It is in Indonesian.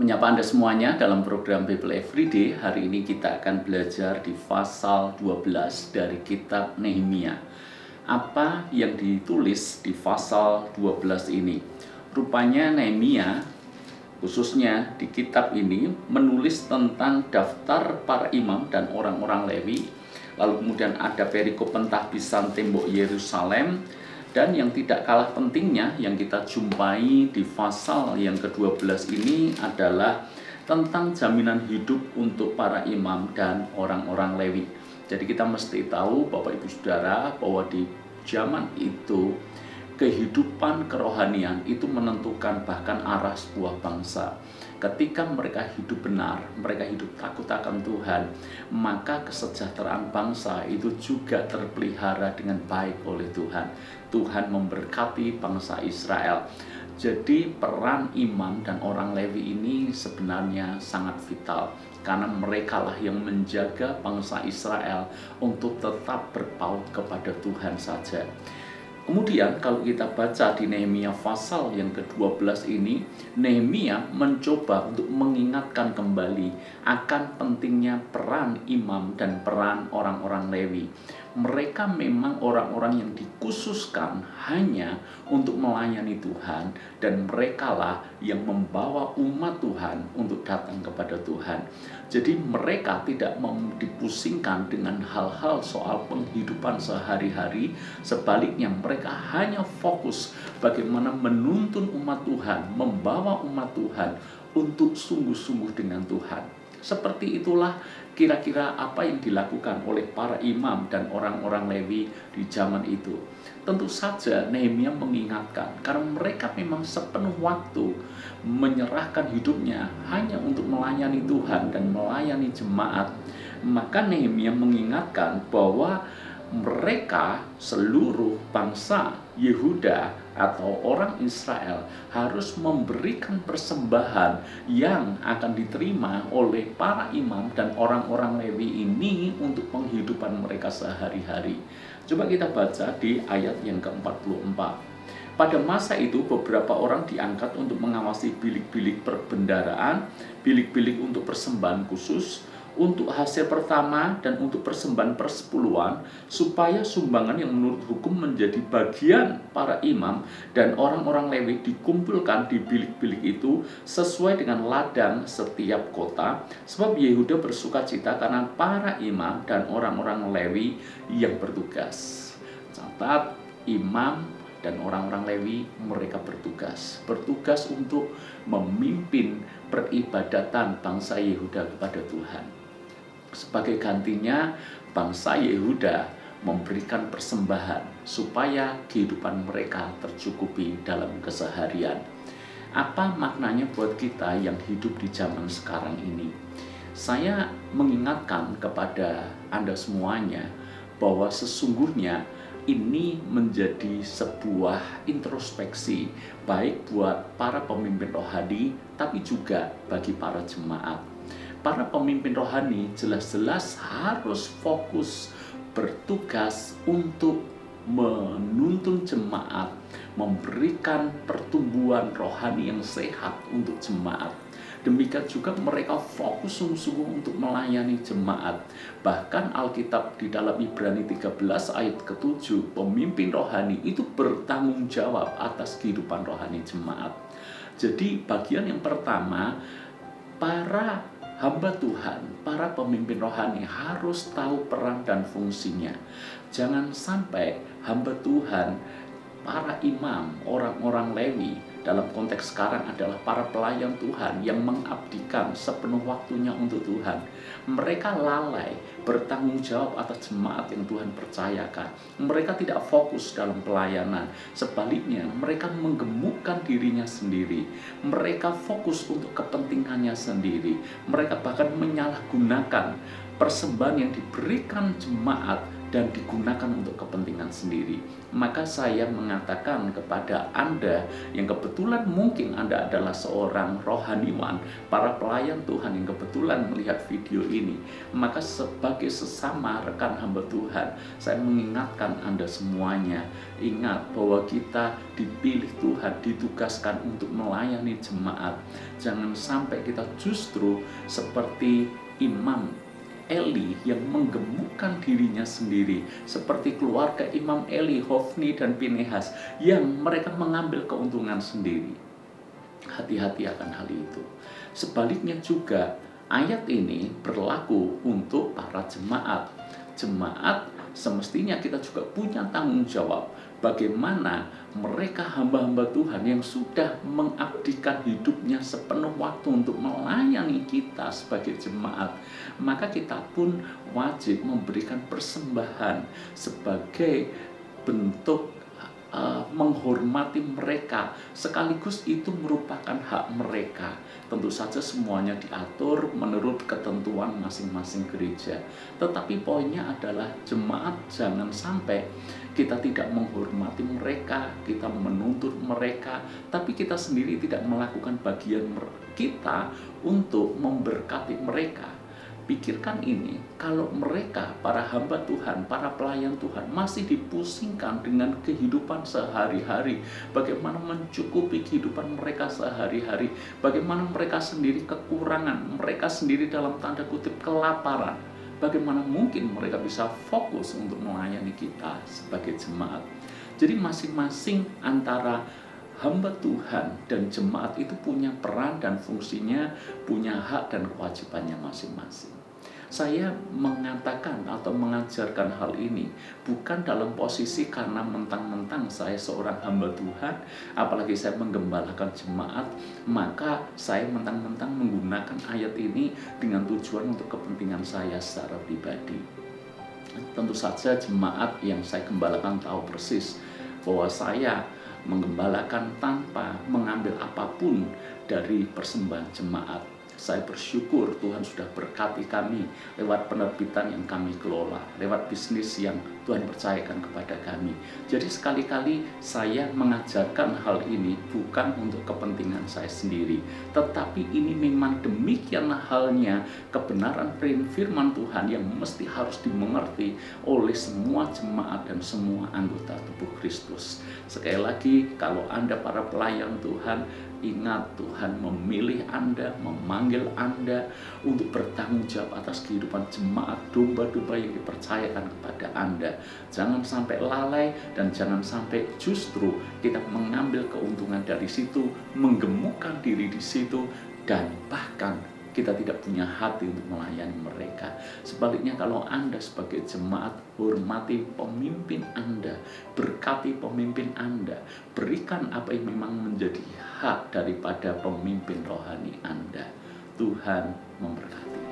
Menyapa Anda semuanya dalam program Bible Everyday. Hari ini kita akan belajar di pasal 12 dari kitab Nehemia. Apa yang ditulis di pasal 12 ini? Rupanya Nehemia, khususnya di kitab ini, menulis tentang daftar para imam dan orang-orang Lewi. Lalu kemudian ada perikop pentahbisan tembok Yerusalem. Dan yang tidak kalah pentingnya yang kita jumpai di pasal yang ke-12 ini adalah tentang jaminan hidup untuk para imam dan orang-orang Lewi. Jadi kita mesti tahu Bapak Ibu Saudara bahwa di zaman itu kehidupan kerohanian itu menentukan bahkan arah sebuah bangsa. Ketika mereka hidup benar, mereka hidup takut akan Tuhan, maka kesejahteraan bangsa itu juga terpelihara dengan baik oleh Tuhan. Tuhan memberkati bangsa Israel. Jadi peran imam dan orang Lewi ini sebenarnya sangat vital, karena merekalah yang menjaga bangsa Israel untuk tetap berpaut kepada Tuhan saja. Kemudian kalau kita baca di Nehemia pasal yang ke-12 ini, Nehemia mencoba untuk mengingatkan kembali akan pentingnya peran imam dan peran orang-orang Lewi. Mereka memang orang-orang yang dikhususkan hanya untuk melayani Tuhan, dan merekalah yang membawa umat Tuhan untuk datang kepada Tuhan. Jadi mereka tidak dipusingkan dengan hal-hal soal penghidupan sehari-hari. Sebaliknya mereka hanya fokus bagaimana menuntun umat Tuhan, membawa umat Tuhan untuk sungguh-sungguh dengan Tuhan. Seperti itulah kira-kira apa yang dilakukan oleh para imam dan orang-orang Lewi di zaman itu. Tentu saja Nehemia mengingatkan, karena mereka memang sepenuh waktu menyerahkan hidupnya hanya untuk melayani Tuhan dan melayani jemaat. Maka Nehemia mengingatkan bahwa mereka, seluruh bangsa Yehuda atau orang Israel, harus memberikan persembahan yang akan diterima oleh para imam dan orang-orang Lewi ini untuk penghidupan mereka sehari-hari. Coba kita baca di ayat yang ke-44. Pada masa itu beberapa orang diangkat untuk mengawasi bilik-bilik perbendaraan, bilik-bilik untuk persembahan khusus, untuk hasil pertama dan untuk persembahan persepuluhan, supaya sumbangan yang menurut hukum menjadi bagian para imam dan orang-orang Lewi dikumpulkan di bilik-bilik itu sesuai dengan ladang setiap kota, sebab Yehuda bersukacita karena para imam dan orang-orang Lewi yang bertugas. Catat, imam dan orang-orang Lewi mereka bertugas untuk memimpin peribadatan bangsa Yehuda kepada Tuhan. Sebagai gantinya, bangsa Yehuda memberikan persembahan supaya kehidupan mereka tercukupi dalam keseharian. Apa maknanya buat kita yang hidup di zaman sekarang ini? Saya mengingatkan kepada Anda semuanya bahwa sesungguhnya ini menjadi sebuah introspeksi baik buat para pemimpin rohani, tapi juga bagi para jemaat. Para pemimpin rohani jelas-jelas harus fokus bertugas untuk menuntun jemaat, memberikan pertumbuhan rohani yang sehat untuk jemaat. Demikian juga mereka fokus sungguh-sungguh untuk melayani jemaat. Bahkan Alkitab di dalam Ibrani 13 ayat ke-7, pemimpin rohani itu bertanggung jawab atas kehidupan rohani jemaat. Jadi bagian yang pertama, para hamba Tuhan, para pemimpin rohani harus tahu peran dan fungsinya. Jangan sampai hamba Tuhan, para imam, orang-orang Lewi, dalam konteks sekarang adalah para pelayan Tuhan yang mengabdikan sepenuh waktunya untuk Tuhan. Mereka lalai bertanggung jawab atas jemaat yang Tuhan percayakan. Mereka tidak fokus dalam pelayanan. Sebaliknya, mereka menggemukkan dirinya sendiri. Mereka fokus untuk kepentingannya sendiri. Mereka bahkan menyalahgunakan persembahan yang diberikan jemaat dan digunakan untuk kepentingan sendiri. Maka saya mengatakan kepada Anda yang kebetulan mungkin Anda adalah seorang rohaniwan, para pelayan Tuhan yang kebetulan melihat video ini, maka sebagai sesama rekan hamba Tuhan, saya mengingatkan Anda semuanya, ingat bahwa kita dipilih Tuhan, ditugaskan untuk melayani jemaat. Jangan sampai kita justru seperti Imam Eli yang menggemukkan dirinya sendiri, seperti keluarga Imam Eli, Hofni dan Pinehas yang mereka mengambil keuntungan sendiri. Hati-hati akan hal itu. Sebaliknya juga ayat ini berlaku untuk para jemaat. Jemaat semestinya kita juga punya tanggung jawab bagaimana mereka hamba-hamba Tuhan yang sudah mengabdikan hidupnya sepenuh waktu untuk melayani kita sebagai jemaat, maka kita pun wajib memberikan persembahan sebagai bentuk menghormati mereka, sekaligus itu merupakan hak mereka. Tentu saja semuanya diatur menurut ketentuan masing-masing gereja. Tetapi poinnya adalah jemaat jangan sampai kita tidak menghormati mereka, kita menuntut mereka, tapi kita sendiri tidak melakukan bagian kita untuk memberkati mereka. Pikirkan ini, kalau mereka, para hamba Tuhan, para pelayan Tuhan, masih dipusingkan dengan kehidupan sehari-hari, bagaimana mencukupi kehidupan mereka sehari-hari, bagaimana mereka sendiri kekurangan, mereka sendiri dalam tanda kutip kelaparan, bagaimana mungkin mereka bisa fokus untuk melayani kita sebagai jemaat. Jadi masing-masing antara hamba Tuhan dan jemaat itu punya peran dan fungsinya, punya hak dan kewajibannya masing-masing. Saya mengatakan atau mengajarkan hal ini bukan dalam posisi karena mentang-mentang saya seorang hamba Tuhan, apalagi saya menggembalakan jemaat, maka saya mentang-mentang menggunakan ayat ini dengan tujuan untuk kepentingan saya secara pribadi. Tentu saja jemaat yang saya gembalakan tahu persis bahwa saya menggembalakan tanpa mengambil apapun dari persembahan jemaat. Saya bersyukur Tuhan sudah berkati kami lewat penerbitan yang kami kelola, lewat bisnis yang Tuhan percayakan kepada kami. Jadi sekali-kali saya mengajarkan hal ini bukan untuk kepentingan saya sendiri, tetapi ini memang demikian halnya kebenaran firman Tuhan yang mesti harus dimengerti oleh semua jemaat dan semua anggota tubuh Kristus. Sekali lagi, kalau Anda para pelayan Tuhan, ingat Tuhan memilih Anda, memanggil Anda untuk bertanggung jawab atas kehidupan jemaat domba-domba yang dipercayakan kepada Anda. Jangan sampai lalai dan jangan sampai justru kita mengambil keuntungan dari situ, menggemukkan diri di situ, dan bahkan kita tidak punya hati untuk melayani mereka. Sebaliknya, kalau Anda sebagai jemaat, hormati pemimpin Anda, berkati pemimpin Anda, berikan apa yang memang menjadi hak daripada pemimpin rohani Anda. Tuhan memberkati.